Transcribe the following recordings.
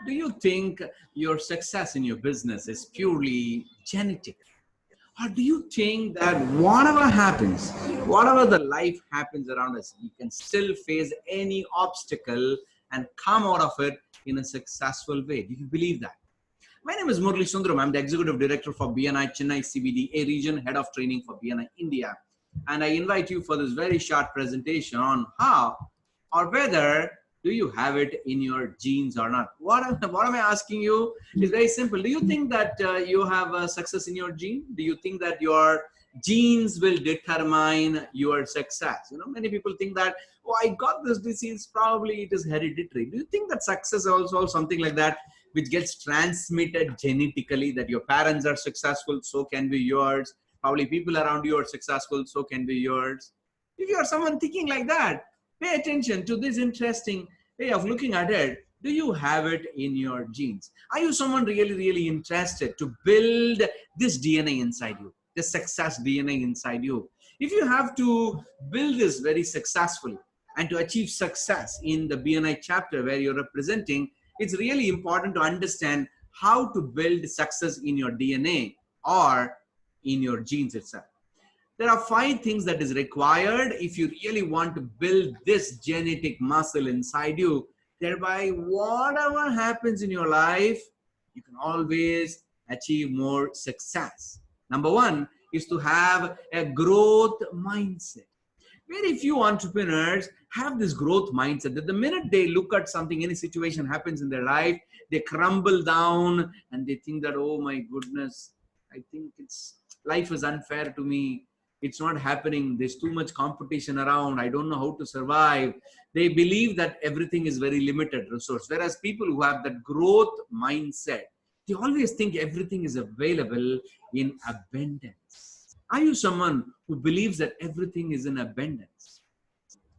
Do you think your success in your business is purely genetic? Or do you think that whatever happens, whatever the life happens around us, we can still face any obstacle and come out of it in a successful way? Do you believe that? My name is Murali Sundaram. I'm the Executive Director for BNI Chennai CBD, region, Head of Training for BNI India. And I invite you for this very short presentation on how or whether do you have it in your genes or not. What am I asking you is very simple. Do you think that you have success in your gene? Do you think that your genes will determine your success? You know, many people think that, oh, I got this disease, probably it is hereditary. Do you think that success is also something like that, which gets transmitted genetically, that your parents are successful, so can be yours? Probably people around you are successful, so can be yours. If you are someone thinking like that, pay attention to this interesting way of looking at it. Do you have it in your genes? Are you someone really interested to build this DNA inside you, this success DNA inside you? If you have to build this very successfully and to achieve success in the BNI chapter where you're representing, it's really important to understand how to build success in your DNA or in your genes itself. There are 5 things that is required if you really want to build this genetic muscle inside you. Thereby, whatever happens in your life, you can always achieve more success. Number 1 is to have a growth mindset. Very few entrepreneurs have this growth mindset that the minute they look at something, any situation happens in their life, they crumble down and they think that, oh my goodness, I think life is unfair to me. It's not happening. There's too much competition around. I don't know how to survive. They believe that everything is very limited resource. Whereas people who have that growth mindset, they always think everything is available in abundance. Are you someone who believes that everything is in abundance?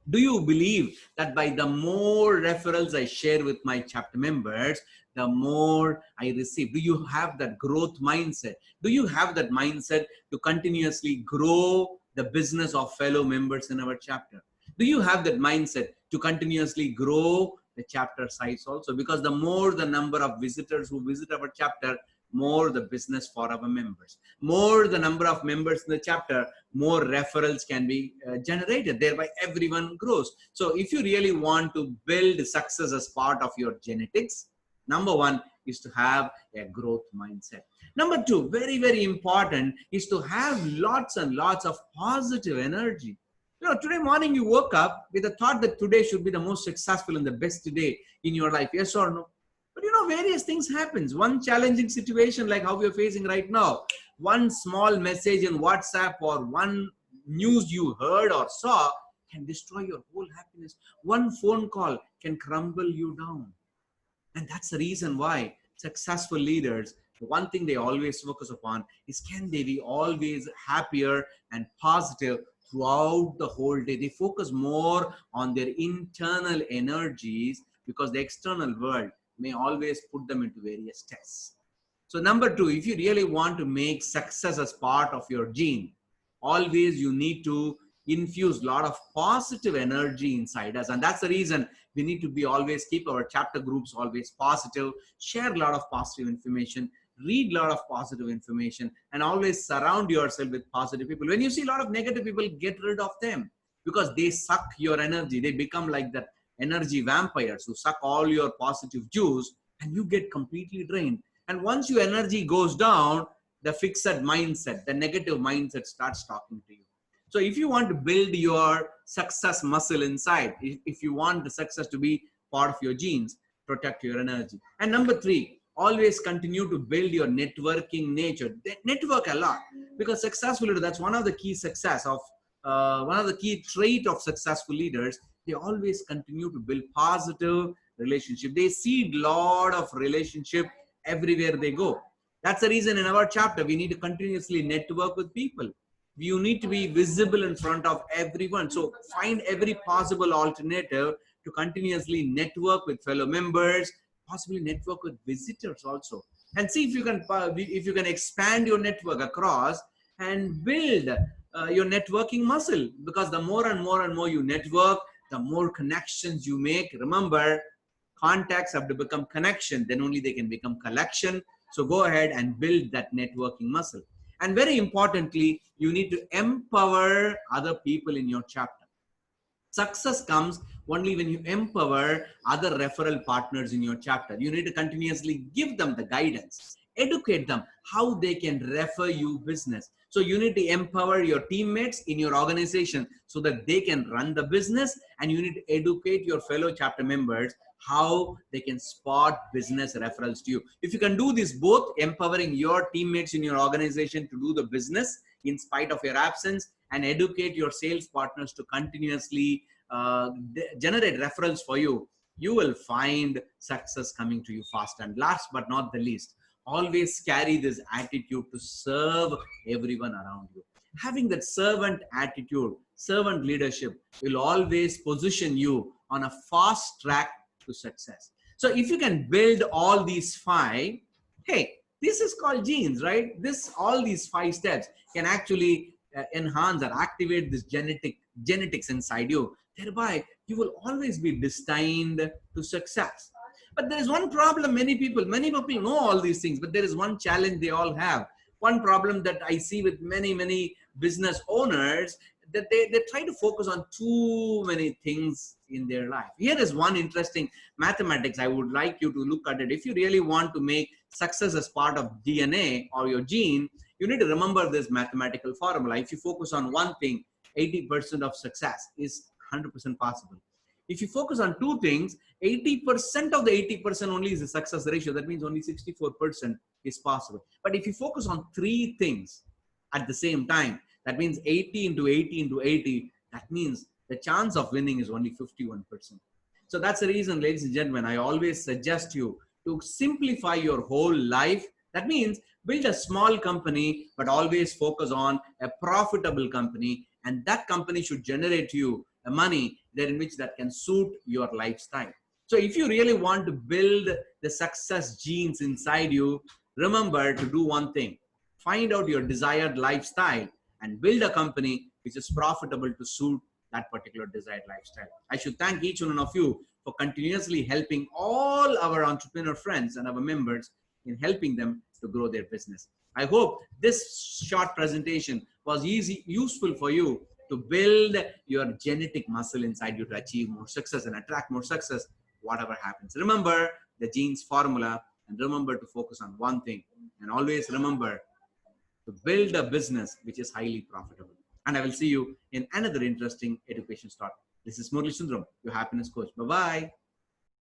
Do you believe that by the more referrals I share with my chapter members, the more I receive? Do you have that growth mindset? Do you have that mindset to continuously grow the business of fellow members in our chapter? Do you have that mindset to continuously grow the chapter size also? Because the more the number of visitors who visit our chapter, more the business for our members. More the number of members in the chapter, more referrals can be generated. Thereby everyone grows. So if you really want to build success as part of your genetics, number 1 is to have a growth mindset. Number 2, very important, is to have lots and lots of positive energy. You know, today morning you woke up with the thought that today should be the most successful and the best day in your life. Yes or no? But you know, various things happens. One challenging situation like how we are facing right now, one small message in WhatsApp or one news you heard or saw can destroy your whole happiness. One phone call can crumble you down. And that's the reason why successful leaders, the one thing they always focus upon is, can they be always happier and positive throughout the whole day? They focus more on their internal energies because the external world may always put them into various tests. So number 2, if you really want to make success as part of your gene, always you need to infuse a lot of positive energy inside us. And that's the reason we need to be always keep our chapter groups always positive, share a lot of positive information, read a lot of positive information, and always surround yourself with positive people. When you see a lot of negative people, get rid of them because they suck your energy. They become like that energy vampires who suck all your positive juice and you get completely drained. And once your energy goes down, the fixed mindset, the negative mindset starts talking to you. So if you want to build your success muscle inside, if you want the success to be part of your genes, protect your energy. And number 3, always continue to build your networking nature. Network a lot, because successful leaders, that's one of the key success of one of the key trait of successful leaders. They always continue to build positive relationship. They seed a lot of relationship everywhere they go. That's the reason in our chapter, we need to continuously network with people. You need to be visible in front of everyone. So find every possible alternative to continuously network with fellow members, possibly network with visitors also. And see if you can expand your network across and build your networking muscle. Because the more and more you network, the more connections you make. Remember, Contacts have to become connection, then only they can become collection. So go ahead and build that networking muscle. And very importantly, you need to empower other people in your chapter. Success comes only when you empower other referral partners in your chapter. You need to continuously give them the guidance, educate them how they can refer you business. So you need to empower your teammates in your organization so that they can run the business, and you need to educate your fellow chapter members how they can spot business referrals to you. If you can do this, both empowering your teammates in your organization to do the business in spite of your absence, and educate your sales partners to continuously generate referrals for you, you will find success coming to you fast. And last but not the least, always carry this attitude to serve everyone around you. Having that servant attitude, servant leadership will always position you on a fast track to success. So if you can build all these five, hey, this is called genes, right? All these 5 steps can actually enhance or activate this genetics inside you. Thereby, you will always be destined to success. But there is one problem. Many people know all these things, but there is one challenge they all have. One problem that I see with many business owners, that they try to focus on too many things in their life. Here is one interesting mathematics. I would like you to look at it. If you really want to make success as part of DNA or your gene, you need to remember this mathematical formula. If you focus on one thing, 80% of success is 100% possible. If you focus on 2 things, 80% of the 80% only is a success ratio. That means only 64% is possible. But if you focus on 3 things at the same time, that means 80 into 80 into 80, that means the chance of winning is only 51%. So that's the reason, ladies and gentlemen, I always suggest you to simplify your whole life. That means build a small company, but always focus on a profitable company. And that company should generate you the money in which that can suit your lifestyle. So if you really want to build the success genes inside you, remember to do one thing. Find out your desired lifestyle and build a company which is profitable to suit that particular desired lifestyle. I should thank each one of you for continuously helping all our entrepreneur friends and our members in helping them to grow their business. I hope this short presentation was useful for you to build your genetic muscle inside you to achieve more success and attract more success, whatever happens. Remember the genes formula, and remember to focus on one thing, and always remember to build a business which is highly profitable. And I will see you in another interesting education start. This is Murali Sundaram, your happiness coach. Bye-bye.